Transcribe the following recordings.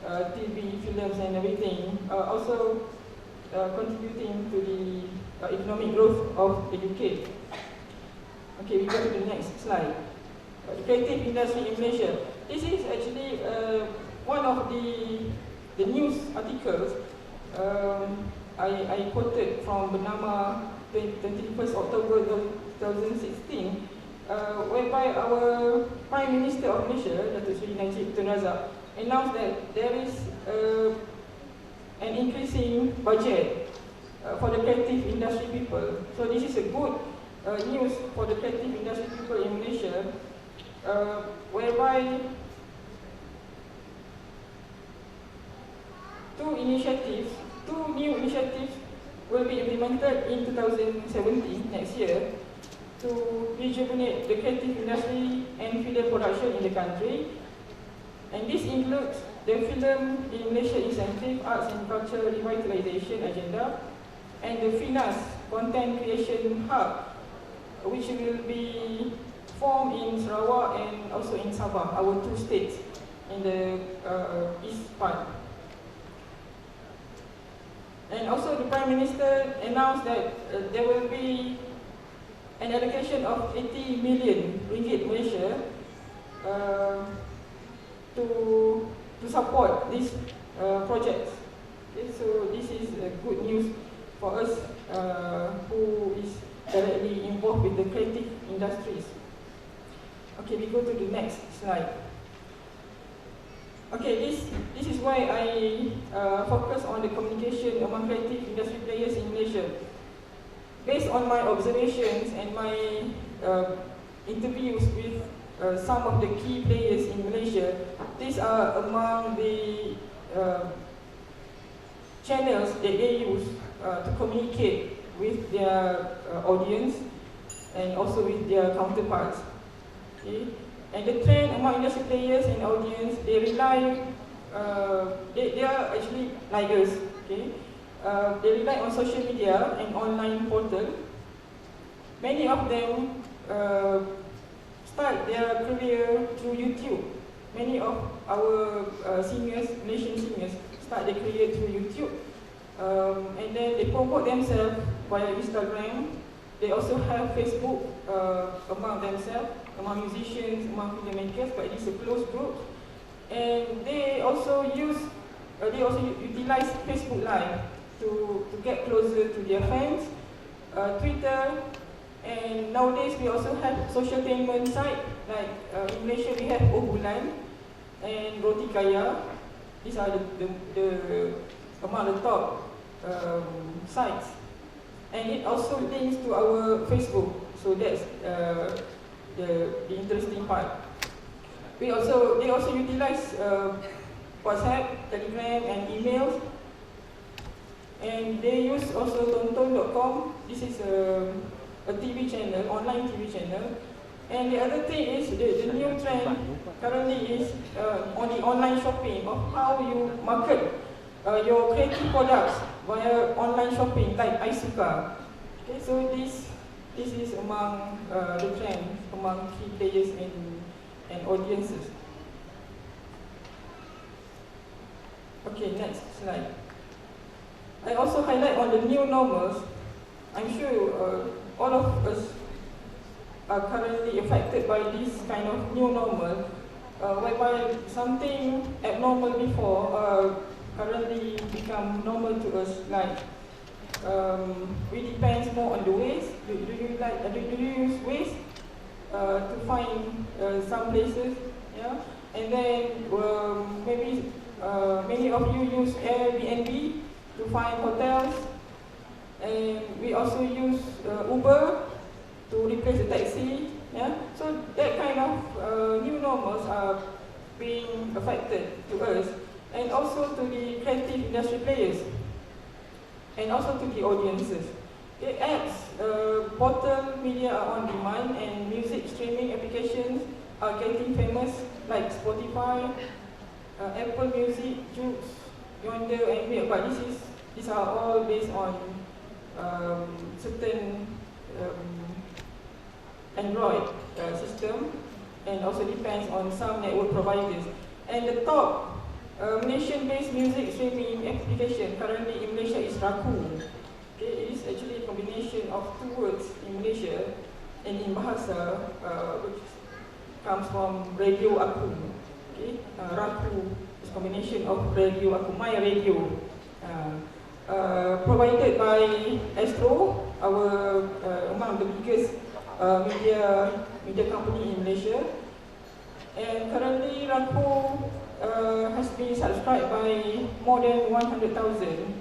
TV, films and everything, also contributing to the economic growth of the UK. Okay, we go to the next slide. The creative industry in Malaysia. This is actually one of the news articles I quoted from bernama 21st October 2016, whereby our Prime Minister of Malaysia, Datuk Seri Najib Tun Razak, announced that there is an increasing budget for the creative industry people. So this is a good news for the creative industry people in Malaysia, whereby two new initiatives will be implemented in 2017, next year, to rejuvenate the creative industry and film production in the country. And this includes the Film in Malaysia Incentive Arts and Culture Revitalisation Agenda and the FINAS Content Creation Hub, which will be formed in Sarawak and also in Sabah, our two states in the east part. And also the Prime Minister announced that there will be an allocation of 80 million ringgit Malaysia to support these projects. Okay, so this is good news for us who is directly involved with the creative industries. Okay, we go to the next slide. Okay, this is why I focus on the communication among creative industry players in Malaysia. Based on my observations and my interviews with some of the key players in Malaysia, these are among the channels that they use to communicate with their audience and also with their counterparts. Okay? And the trend among industry players and audience, they rely, they are actually like us. Okay? They rely on social media and online portal. Many of them start their career through YouTube. Many of our singers, Malaysian singers, start their career through YouTube. And then they promote themselves via Instagram. They also have Facebook among themselves, among musicians, among filmmakers, but it is a closed group. And they also utilize Facebook Live to get closer to their fans, Twitter, and nowadays we also have social entertainment site, like in Malaysia we have Obulan and Roti Kaya. These are the among the top sites, and it also links to our Facebook, so that's the interesting part. They also utilize WhatsApp, Telegram and emails, and they use also tonton.com. This is a TV channel, online TV channel. And the other thing is the new trend currently is on the online shopping, of how you market your creative products via online shopping like iCuka. Okay, so this is among the trend among key players and audiences. Okay, next slide. I also highlight on the new normals. I'm sure all of us are currently affected by this kind of new normal, whereby something abnormal before currently become normal to us. Like we depend more on the ways. Do you use ways to find some places? Yeah, and then maybe many of you use Airbnb to find hotels, and we also use Uber to replace the taxi. Yeah, so that kind of new normals are being affected to us, and also to the creative industry players, and also to the audiences. The apps, portal media are on demand, and music streaming applications are getting famous, like Spotify, Apple Music, Joox, Yonder, and Milk. But these are all based on certain Android system, and also depends on some network providers. And the top Malaysian-based music streaming application currently in Malaysia is Raku. Okay, it is actually a combination of two words in Malaysia and in Bahasa, which comes from Radio Aku. Okay, Raku is a combination of Radio Aku, my radio. Provided by Astro, our among the biggest media company in Malaysia, and currently Raku has been subscribed by more than 100,000.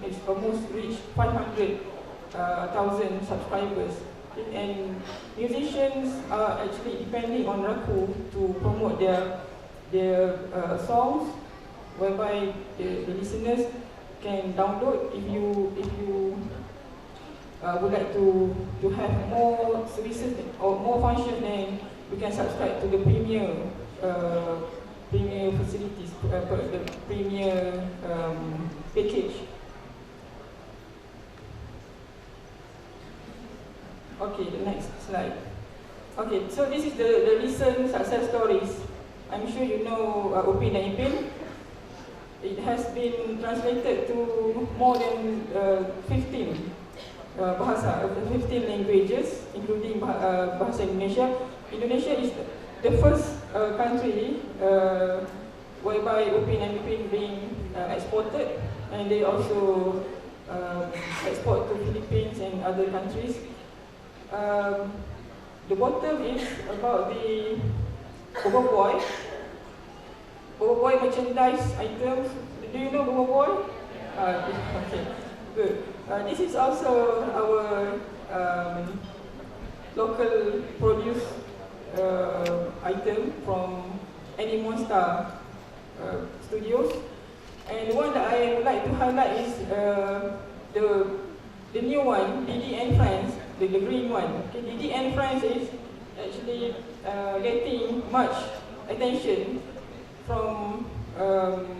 It's almost reached 500,000 subscribers. And musicians are actually depending on Raku to promote their songs, whereby the listeners can download. If you would like to have more services or more functions, then you can subscribe to the premier facilities, the premier package. Okay, the next slide. Okay, so this is the recent success stories. I'm sure you know Upin dan Ipin. It has been translated to more than 15 languages, including bahasa Indonesia. Indonesia is the first country whereby Upin dan Ipin being exported, and they also export to Philippines and other countries. The bottom is about the Bobo Boy. Bobo Boy merchandise items. Do you know Bobo Boy? Okay, good. This is also our local produce item from Animonstar Studios. And the one that I would like to highlight is the new one, Didi and Friends, the green one. Okay, Didi and Friends is actually getting much attention from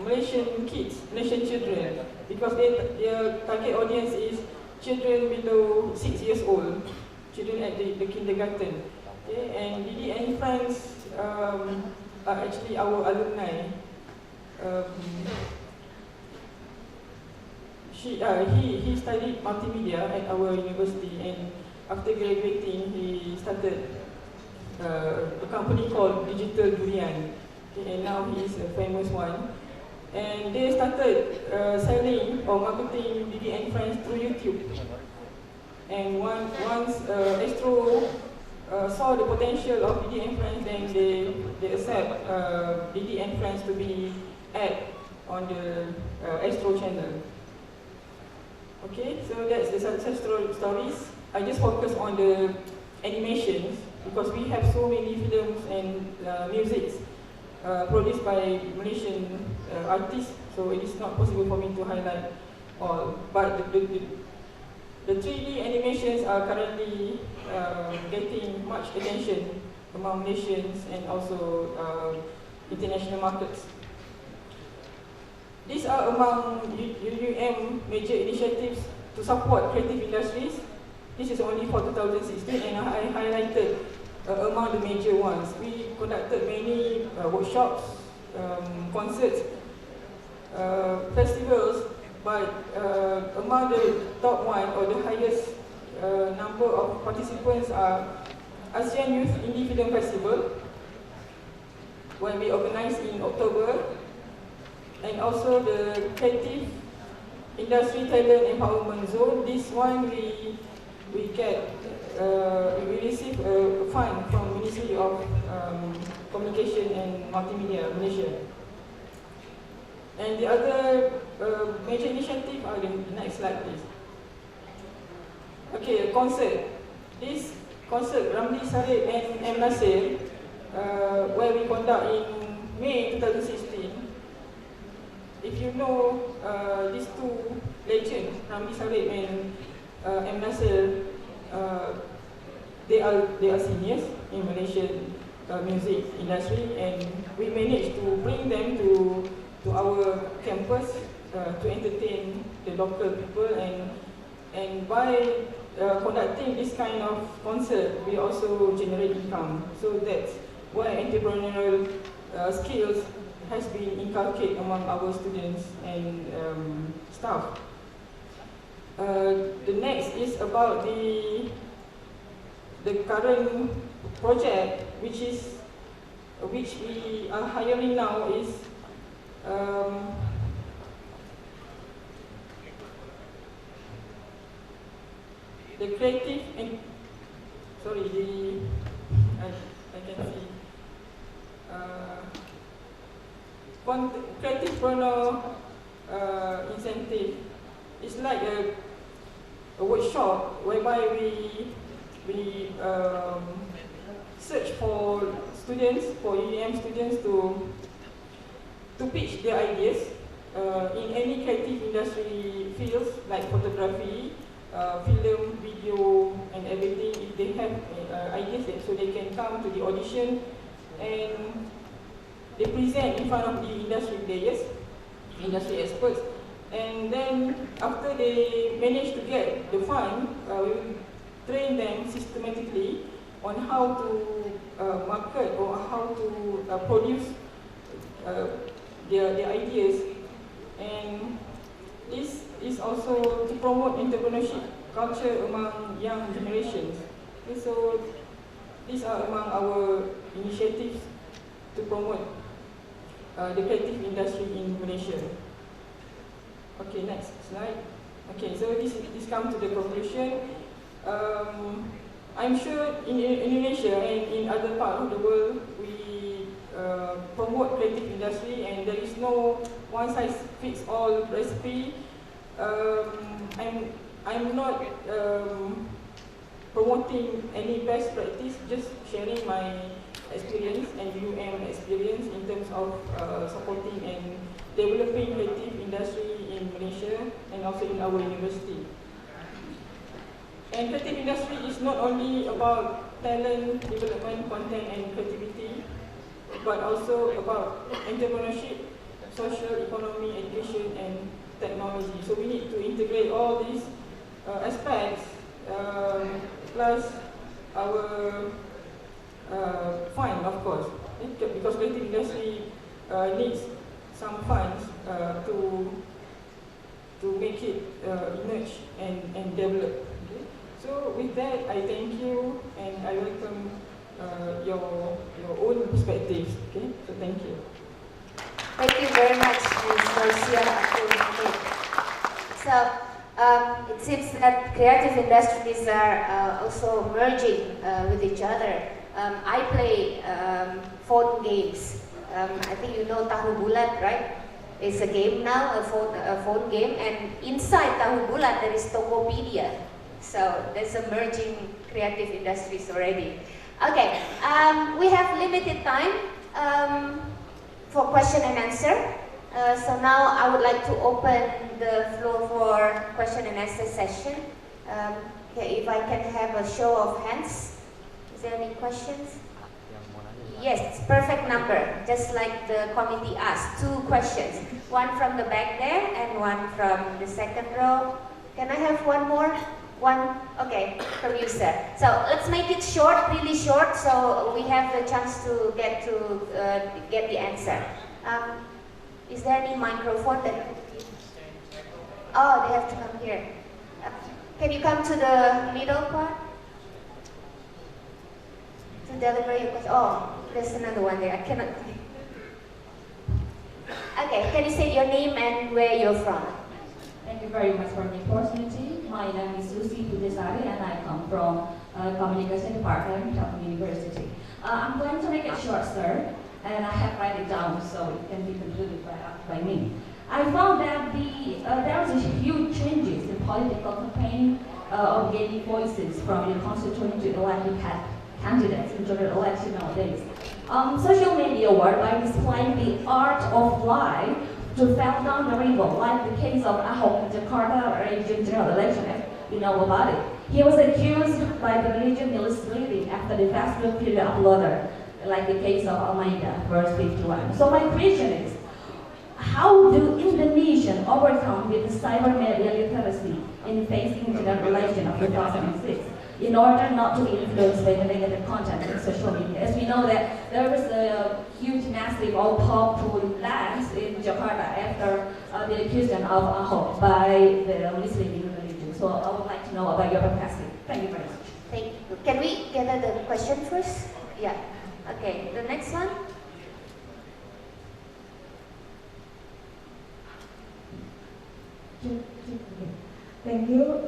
Malaysian kids, Malaysian children, because their target audience is children below 6 years old, children at the kindergarten. Okay, and Didi and Friends are actually our alumni. He studied multimedia at our university, and after graduating, he started a company called Digital Durian. Okay, and now he is a famous one. And they started selling or marketing Didi and Friends through YouTube. And once Astro saw the potential of Didi and Friends, then they accept Didi and Friends to be aired on the Astro channel. Okay, so that's the success stories. I just focus on the animations because we have so many films and musics produced by Malaysian artists, so it is not possible for me to highlight all. But the 3D animations are currently getting much attention among Malaysians and also international markets. These are among UUM major initiatives to support creative industries. This is only for 2016, and I highlighted among the major ones. We conducted many workshops, concerts, festivals, but among the top one or the highest number of participants are ASEAN Youth Indie Film Festival, when we organized in October, and also the Creative Industry Talent Empowerment Zone. This one we receive a fund from Ministry of Communication and Multimedia Malaysia. And the other major initiative are the next slide, please. Okay, a concert. This concert, Ramli Sarip and M. Nasir, where we conduct in May 2016. If you know these two legends, Ramli Sarip and M. Nasir, they are seniors in Malaysian music industry, and we managed to bring them to our campus to entertain the local people, and by conducting this kind of concert, we also generate income. So that's why entrepreneurial skills has been inculcated among our students and staff. The next is about the current project, which we are hiring now, is the creative and I can see creative preneur incentive. It's like a workshop whereby we search for students, for UEM students to pitch their ideas in any creative industry fields like photography, film, video, and everything. If they have ideas, so they can come to the audition and they present in front of the industry players, industry experts, and then after they manage to get the fund, we will train them systematically on how to market or how to produce their ideas. And this is also to promote entrepreneurship culture among young generations. Okay, so these are among our initiatives to promote the creative industry in Malaysia. Okay, next slide. Okay, so this comes to the conclusion. I'm sure in Indonesia and in other parts of the world, we promote creative industry and there is no one-size-fits-all recipe. I'm not promoting any best practice, just sharing my experience and experience in terms of supporting and developing creative industry in Malaysia and also in our university. And creative industry is not only about talent development, content and creativity, but also about entrepreneurship, social economy, education and technology. So we need to integrate all these aspects plus our fund, of course, because creative industry needs some funds to make it emerge and develop. Okay? So with that, I thank you and I welcome your own perspectives. Okay, so thank you. Thank you very much, Ms. Marcia. So it seems that creative industries are also merging with each other. I play phone games. I think you know Tahu Bulat, right? It's a game now, a phone game, and inside Tahu Bulat there is Tokopedia. So there's a merging creative industries already. Okay, we have limited time for question and answer. So now I would like to open the floor for question and answer session. Okay, if I can have a show of hands. Is there any questions? Yes, perfect number. Just like the committee asked, 2 questions. One from the back there and one from the second row. Can I have one more? One? Okay, from you, sir. So let's make it short, really short, so we have the chance to get the answer. Is there any microphone that? Oh, they have to come here. Can you come to the middle part to deliver your question? Oh, there's another one there. I cannot. Okay, can you say your name and where you're from? Thank you very much for the opportunity. My name is Lucy Pudesari and I come from Communication Department of University. I'm going to make it short, sir, and I have write it down so it can be concluded by me. I found that there was huge changes in political campaign of gaining voices from the constituent to elected candidates in general election nowadays. Social media whereby displaying the art of lie to fell down the river, like the case of Ahok in Jakarta region general election, as you know about it. He was accused by the religion misleading after the Facebook video uploader, like the case of Almeida, verse 51. So my question is, how do Indonesians overcome with the cyber media literacy in facing general election of 2006 in order not to be influenced by the negative content in social media? As we know that there was a huge, massive, all powerful lands in Jakarta after the accusation of Ahok by the Muslim religion. So I would like to know about your capacity. Thank you very much. Thank you. Can we gather the question first? Yeah. Okay. The next one. Thank you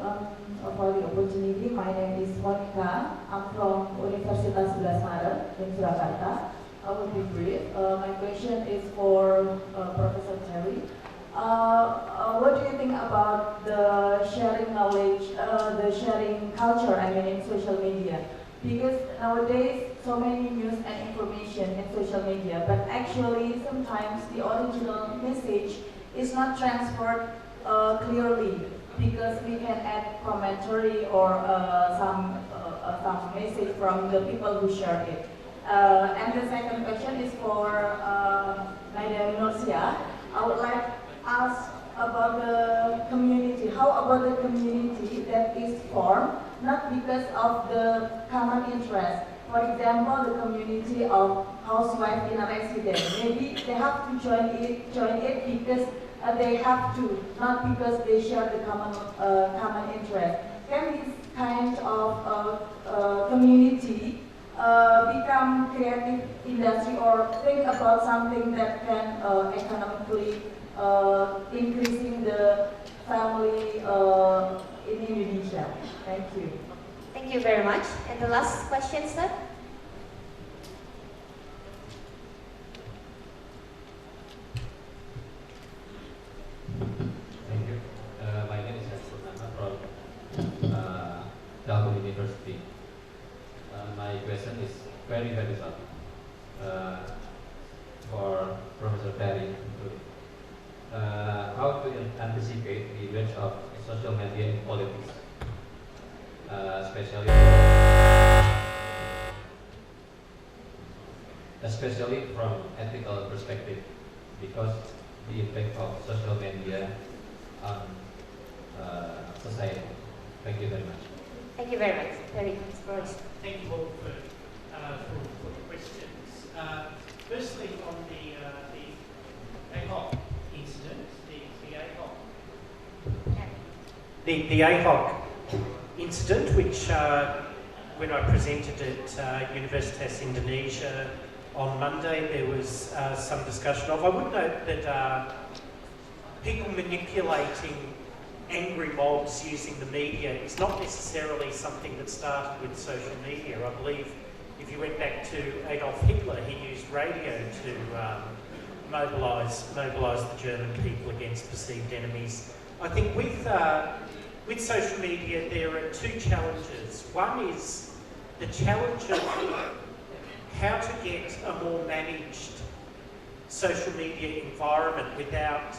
for the opportunity. My name is Monica. I'm from Universitas 11 Maret in Surakarta. I will be brief. My question is for Professor Terry. What do you think about the sharing knowledge, the sharing culture, in social media? Because nowadays, so many news and information in social media, but actually sometimes the original message is not transferred clearly, because we can add commentary or some message from the people who share it. And the second question is for Madam Norcia. I would like to ask about the community. How about the community that is formed not because of the common interest? For example, the community of housewives in a residence. Maybe they have to join it because they have to, not because they share the common interest. Can this kind of community become creative industry or think about something that can economically increasing the family in Indonesia? Thank you. Thank you very much. And the last question, sir. Thank you. My name is Hassan from Dalhousie University. My question is very short for Professor Terry. How to anticipate the range of social media in politics, especially from ethical perspective, because the impact of social media on society. Thank you very much. Thank you very much. Very nice. Thank you all for the questions. Firstly, on the AHOC incident, the AHOC incident, which when I presented at Universitas Indonesia on Monday, there was some discussion of. I would note that people manipulating angry mobs using the media is not necessarily something that started with social media. I believe if you went back to Adolf Hitler, he used radio to mobilise the German people against perceived enemies. I think with social media there are two challenges. One is the challenge of how to get a more managed social media environment without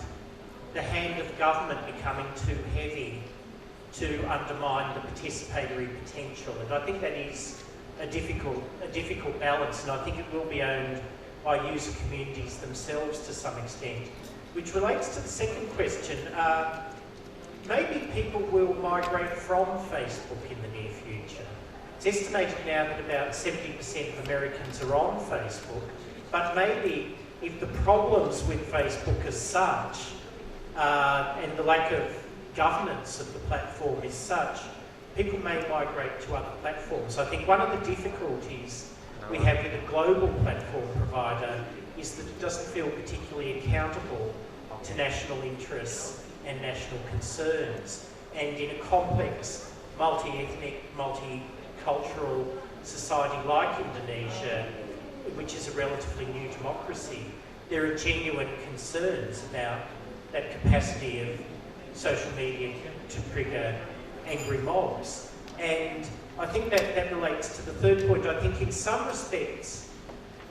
the hand of government becoming too heavy to undermine the participatory potential. And I think that is a difficult balance, and I think it will be owned by user communities themselves to some extent. Which relates to the second question, maybe people will migrate from Facebook in the near future. It's estimated now that about 70% of Americans are on Facebook, but maybe if the problems with Facebook as such, and the lack of governance of the platform is such, people may migrate to other platforms. I think one of the difficulties we have with a global platform provider is that it doesn't feel particularly accountable to national interests and national concerns. And in a complex, multi-ethnic, multicultural society like Indonesia, which is a relatively new democracy, there are genuine concerns about that capacity of social media to trigger angry mobs. And I think that relates to the third point. I think in some respects,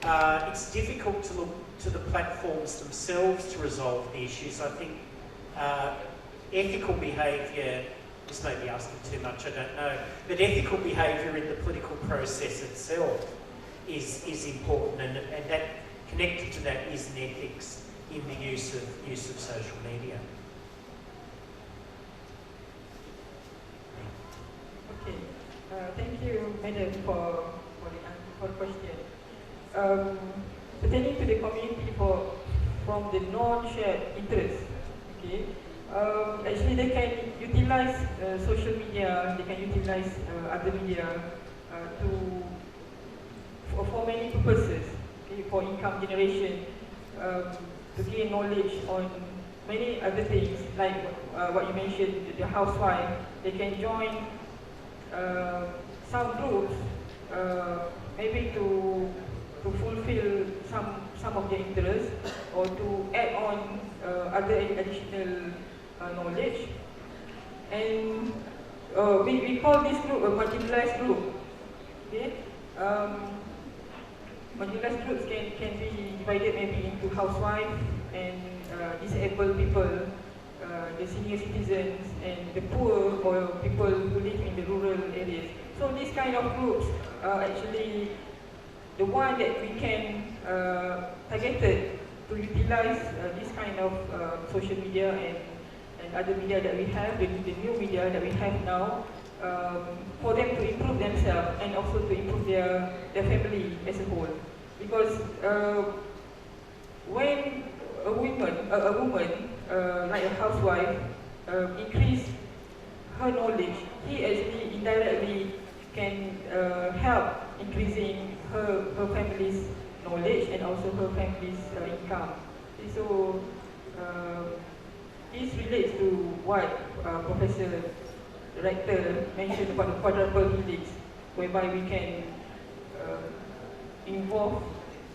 it's difficult to look to the platforms themselves to resolve the issues. I think ethical behaviour, this may be asking too much, I don't know, but ethical behaviour in the political process itself is important, and that connected to that is an ethics in the use of social media. Okay, thank you, Madam, for the question. pertaining to the community from the non-shared interests. Okay, actually they can utilize social media, they can utilize other media for many purposes. Okay, for income generation, to gain knowledge on many other things like what you mentioned, the housewife. They can join some groups, maybe to fulfill some of their interests or to add on other additional knowledge. And we call this group a marginalized group. Okay, marginalized groups can be divided maybe into housewife and disabled people, the senior citizens, and the poor or people who live in the rural areas. So these kind of groups are actually the one that we can targeted to utilize this kind of social media and other media that we have, the new media that we have now, for them to improve themselves and also to improve their family as a whole. Because when a woman like a housewife increase her knowledge, he actually indirectly can help increasing her family's knowledge and also her family's income. So this relates to what Professor Director mentioned about the quadruple helix, whereby we can involve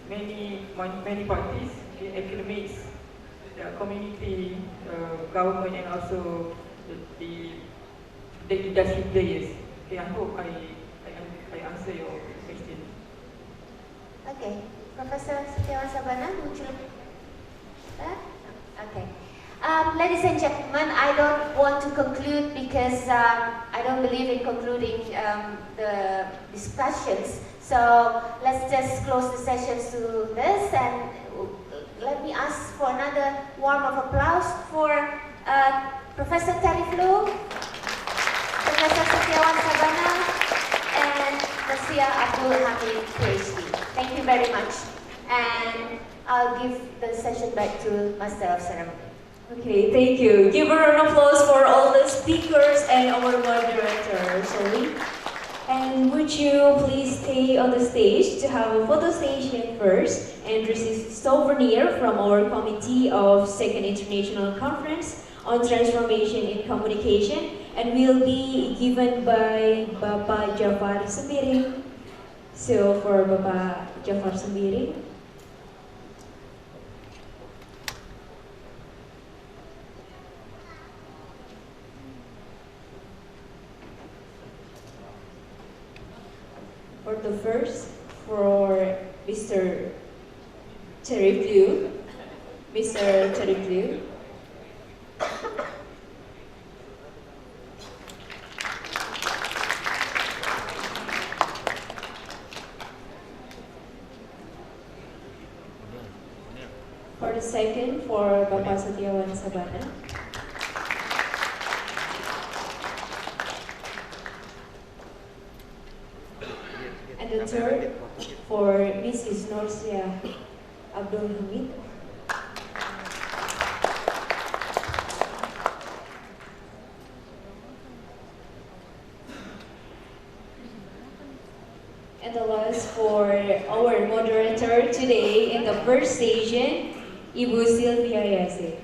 many parties, the academics, the community, government, and also the industry players. Okay, I hope I answer your question. Okay, Professor Setiawan Sabana, would you? Okay. Ladies and gentlemen, I don't want to conclude because I don't believe in concluding the discussions. So let's just close the sessions to this, and let me ask for another warm of applause for Professor Terry Flu, Professor Setiawan Sabana, and Nasia Abdul Hamid, PhD. Thank you very much. And I'll give the session back to Master of Ceremony. Okay, thank you. Give her an applause for all the speakers and our moderator, sorry. And would you please stay on the stage to have a photo station first and receive souvenir from our Committee of Second International Conference on Transformation in Communication, and will be given by Bapak Jafar Sembiring. So for Bapak Jafar Sembiring. For the first, for Mr. Terry Blue. Mr. Terry Blue. For the second, for Bapak Setiawan Sabana. And the third, for Mrs. Norsia Abdul Hamid. And the last for our moderator today in the first station, Ibu Sylvia Yase.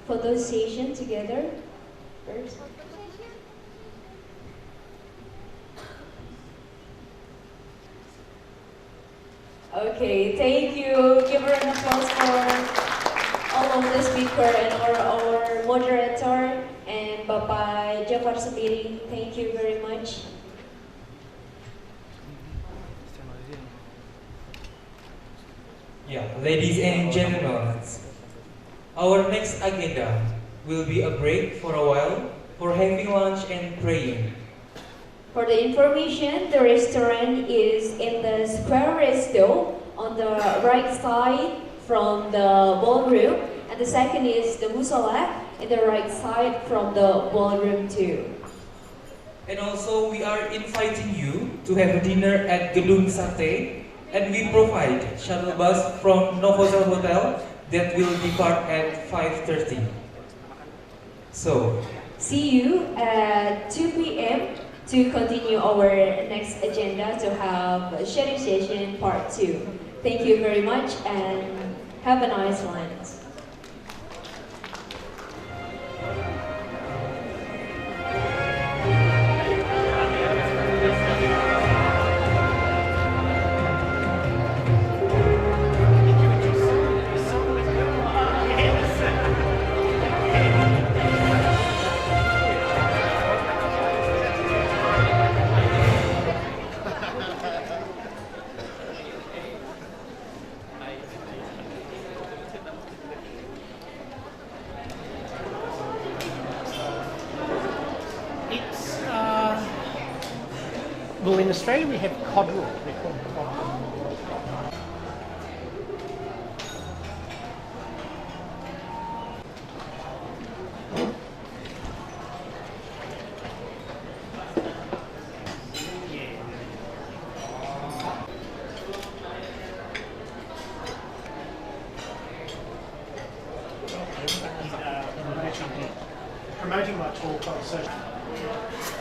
Photo station together first. Okay, thank you. Give her an applause for all of the speaker and our moderator and Bapak Jafar Sembiring. Thank you very much. Yeah, ladies and gentlemen, our next agenda will be a break for a while for having lunch and praying. For the information, the restaurant is in the Square Resto on the right side from the ballroom, and the second is the Musola in the right side from the ballroom too. And also, we are inviting you to have a dinner at Gedung Sate, and we provide shuttle bus from Novotel Hotel that will depart at 5:30. So, See you at 2 p.m. to continue our next agenda to have sharing session part 2. Thank you very much and have a nice lunch. It's, well, in Australia we have codral. They're called codral. Promoting my talk on social.